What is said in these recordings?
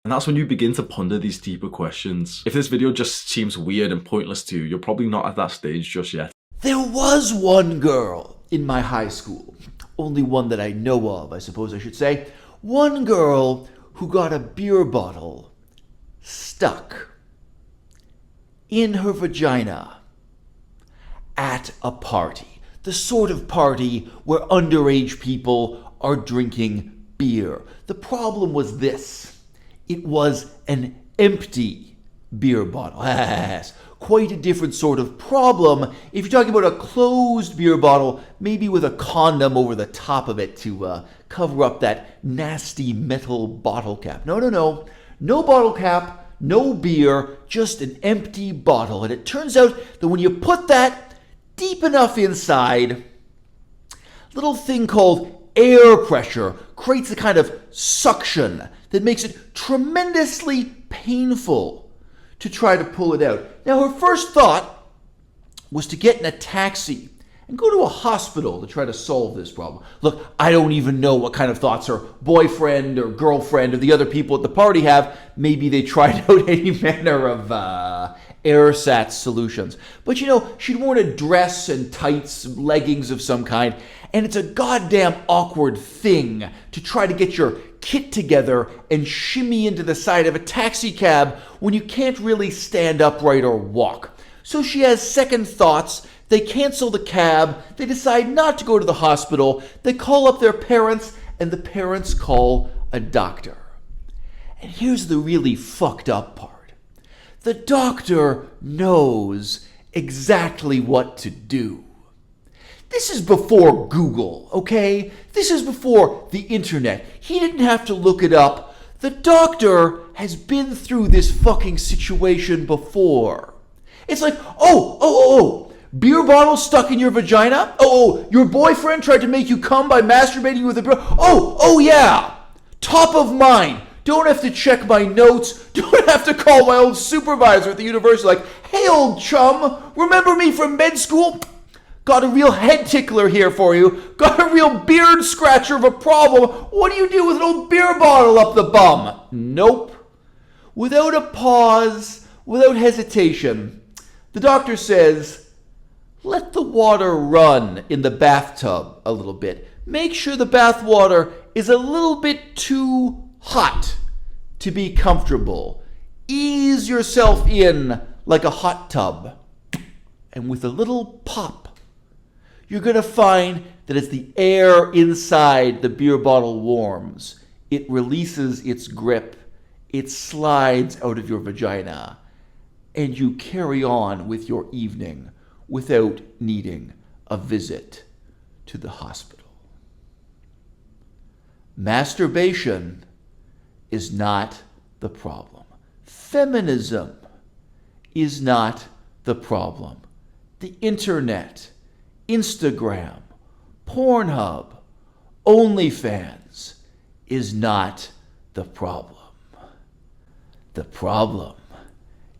And that's when you begin to ponder these deeper questions. If this video just seems weird and pointless to you, you're probably not at that stage just yet. There was one girl in my high school, only one that I know of, I suppose I should say. One girl who got a beer bottle stuck in her vagina at a party. The sort of party where underage people are drinking beer. The problem was this. It was an empty beer bottle. Yes, quite a different sort of problem if you're talking about a closed beer bottle, maybe with a condom over the top of it to cover up that nasty metal bottle cap. No. No bottle cap, no beer, just an empty bottle. And it turns out that when you put that deep enough inside, a little thing called air pressure creates a kind of suction that makes it tremendously painful to try to pull it out. Now, her first thought was to get in a taxi and go to a hospital to try to solve this problem. Look, I don't even know what kind of thoughts her boyfriend or girlfriend or the other people at the party have. Maybe they tried out any manner of AirSat solutions. But she'd worn a dress and tights, leggings of some kind, and it's a goddamn awkward thing to try to get your kit together and shimmy into the side of a taxi cab when you can't really stand upright or walk. So she has second thoughts. They cancel the cab. They decide not to go to the hospital. They call up their parents, and the parents call a doctor. And here's the really fucked up part. The doctor knows exactly what to do. This is before Google, okay? This is before the internet. He didn't have to look it up. The doctor has been through this fucking situation before. It's like, beer bottle stuck in your vagina? Your boyfriend tried to make you come by masturbating with a beer. Yeah. Top of mind. Don't have to check my notes. Don't have to call my old supervisor at the university like, hey, old chum, remember me from med school? Got a real head tickler here for you. Got a real beard scratcher of a problem. What do you do with an old beer bottle up the bum? Nope. Without a pause, without hesitation, the doctor says, let the water run in the bathtub a little bit. Make sure the bath water is a little bit too hot to be comfortable. Ease yourself in like a hot tub. And with a little pop, you're going to find that as the air inside the beer bottle warms, it releases its grip, it slides out of your vagina, and you carry on with your evening without needing a visit to the hospital. Masturbation is not the problem. Feminism is not the problem. The internet, Instagram, Pornhub, OnlyFans is not the problem. The problem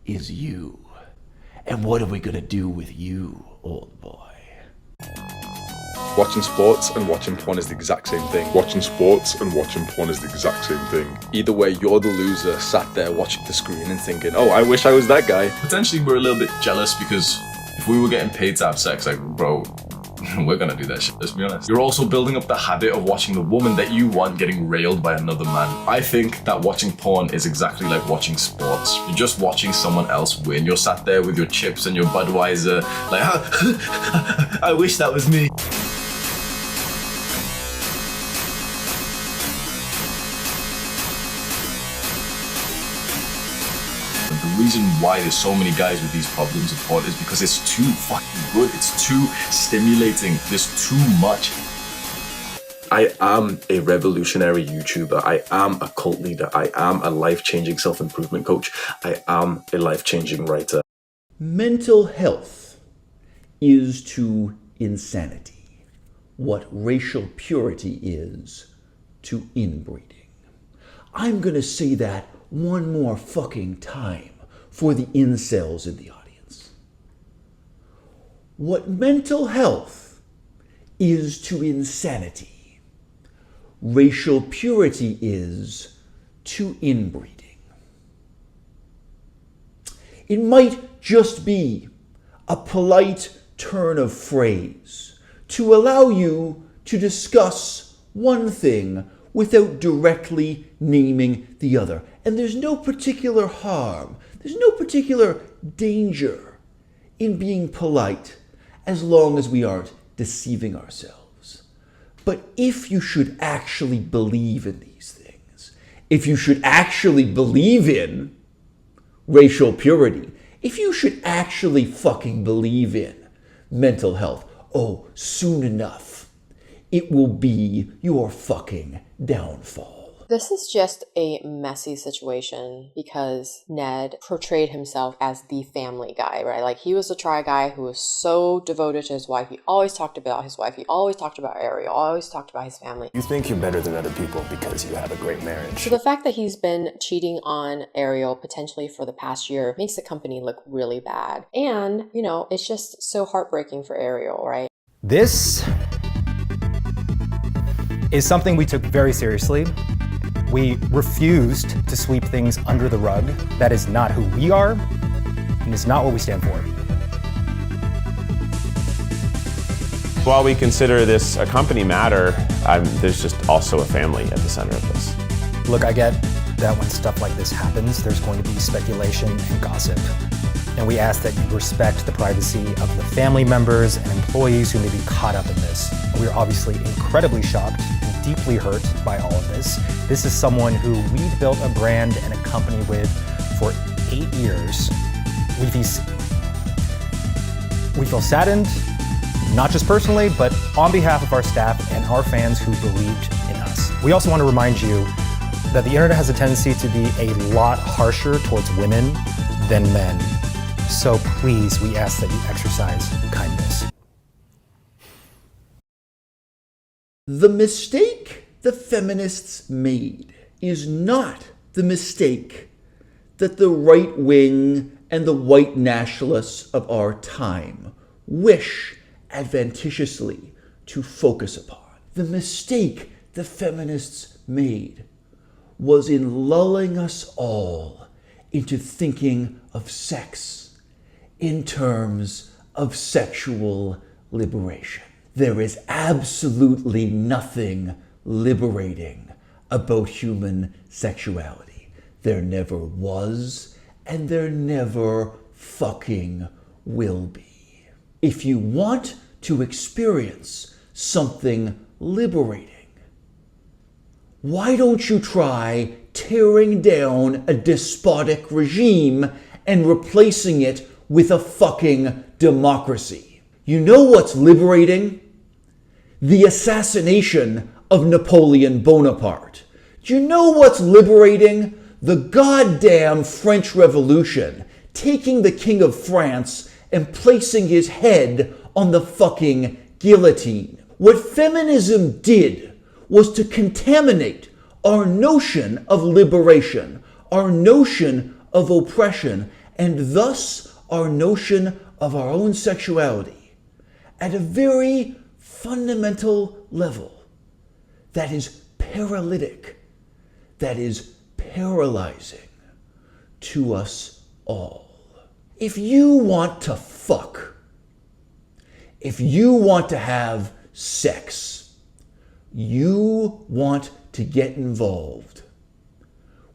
is you. And what are we going to do with you, old boy? Watching sports and watching porn is the exact same thing. Watching sports and watching porn is the exact same thing. Either way, you're the loser sat there watching the screen and thinking, oh, I wish I was that guy. Potentially we're a little bit jealous because if we were getting paid to have sex, like, bro, we're gonna do that shit, let's be honest. You're also building up the habit of watching the woman that you want getting railed by another man. I think that watching porn is exactly like watching sports. You're just watching someone else win. You're sat there with your chips and your Budweiser, like, I wish that was me. The reason why there's so many guys with these problems with porn is because it's too fucking good. It's too stimulating. There's too much. I am a revolutionary YouTuber. I am a cult leader. I am a life-changing self-improvement coach. I am a life-changing writer. Mental health is to insanity what racial purity is to inbreeding. I'm going to say that one more fucking time for the incels in the audience. What mental health is to insanity, racial purity is to inbreeding. It might just be a polite turn of phrase to allow you to discuss one thing without directly naming the other. And there's no particular harm, there's no particular danger in being polite as long as we aren't deceiving ourselves. But if you should actually believe in these things, if you should actually believe in racial purity, if you should actually fucking believe in mental health, oh, soon enough, it will be your fucking downfall. This is just a messy situation because Ned portrayed himself as the family guy, right? Like, he was the try guy who was so devoted to his wife. He always talked about his wife. He always talked about Ariel, always talked about his family. You think you're better than other people because you have a great marriage. So the fact that he's been cheating on Ariel potentially for the past year makes the company look really bad. And, you know, it's just so heartbreaking for Ariel, right? This is something we took very seriously. We refused to sweep things under the rug. That is not who we are, and it's not what we stand for. While we consider this a company matter, there's just also a family at the center of this. Look, I get that when stuff like this happens, there's going to be speculation and gossip. And we ask that you respect the privacy of the family members and employees who may be caught up in this. We are obviously incredibly shocked and deeply hurt by all of this. This is someone who we built a brand and a company with for 8 years. We feel saddened, not just personally, but on behalf of our staff and our fans who believed in us. We also want to remind you that the internet has a tendency to be a lot harsher towards women than men. So please, we ask that you exercise kindness. The mistake the feminists made is not the mistake that the right wing and the white nationalists of our time wish adventitiously to focus upon. The mistake the feminists made was in lulling us all into thinking of sex in terms of sexual liberation. There is absolutely nothing liberating about human sexuality. There never was, and there never fucking will be. If you want to experience something liberating, why don't you try tearing down a despotic regime and replacing it with a fucking democracy? You know what's liberating? The assassination of Napoleon Bonaparte. Do you know what's liberating? The goddamn French Revolution, taking the King of France and placing his head on the fucking guillotine. What feminism did was to contaminate our notion of liberation, our notion of oppression, and thus our notion of our own sexuality at a very fundamental level that is paralytic, that is paralyzing to us all. If you want to fuck, if you want to have sex, you want to get involved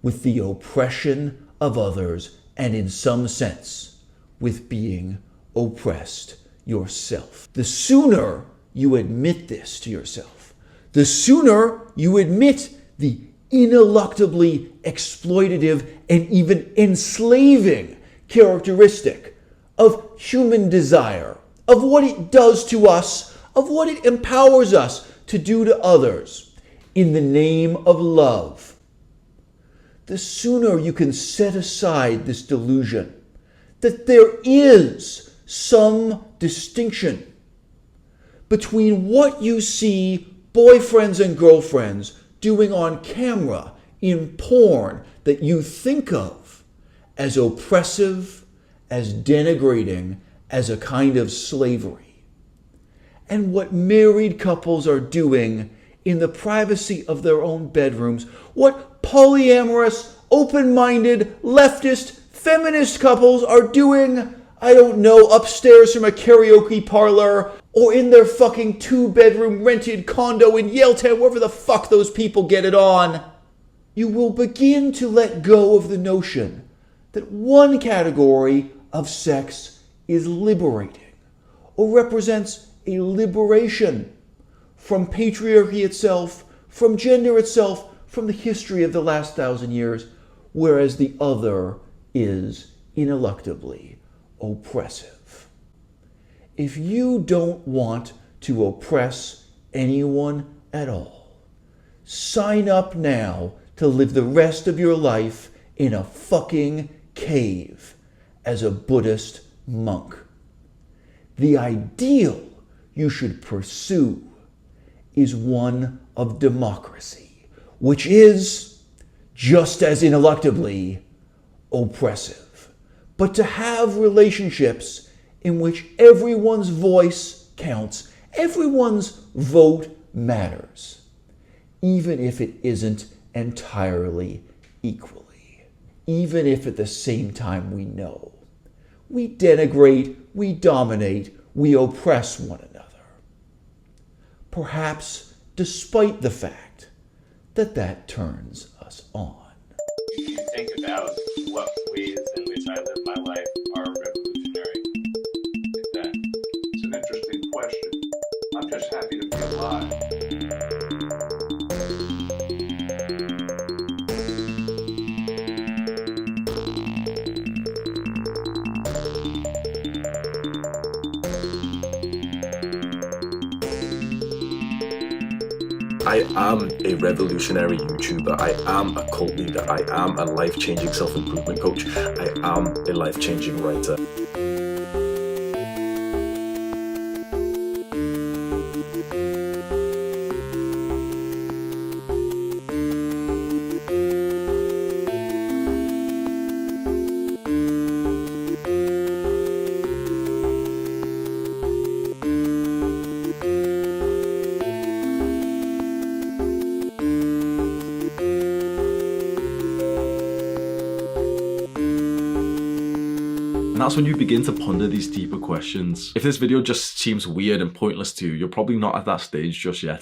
with the oppression of others and, in some sense, with being oppressed yourself. The sooner you admit this to yourself, the sooner you admit the ineluctably exploitative and even enslaving characteristic of human desire, of what it does to us, of what it empowers us to do to others in the name of love, the sooner you can set aside this delusion that there is some distinction between what you see boyfriends and girlfriends doing on camera in porn that you think of as oppressive, as denigrating, as a kind of slavery, and what married couples are doing in the privacy of their own bedrooms, what polyamorous, open-minded, leftist Feminist couples are doing, I don't know, upstairs from a karaoke parlor or in their fucking 2-bedroom rented condo in Yaletown, wherever the fuck those people get it on. You will begin to let go of the notion that one category of sex is liberating or represents a liberation from patriarchy itself, from gender itself, from the history of the last 1,000 years, whereas the other is ineluctably oppressive. If you don't want to oppress anyone at all, sign up now to live the rest of your life in a fucking cave as a Buddhist monk. The ideal you should pursue is one of democracy, which is, just as ineluctably, oppressive. But to have relationships in which everyone's voice counts, everyone's vote matters, even if it isn't entirely equally, even if at the same time we know we denigrate, we dominate, we oppress one another. Perhaps despite the fact that that turns us on. If you think about what ways in which I live my life are revolutionary, It's an interesting question. I'm just happy to be alive. I am a revolutionary YouTuber. I am a cult leader. I am a life-changing self-improvement coach. I am a life-changing writer. And that's when you begin to ponder these deeper questions. If this video just seems weird and pointless to you, you're probably not at that stage just yet.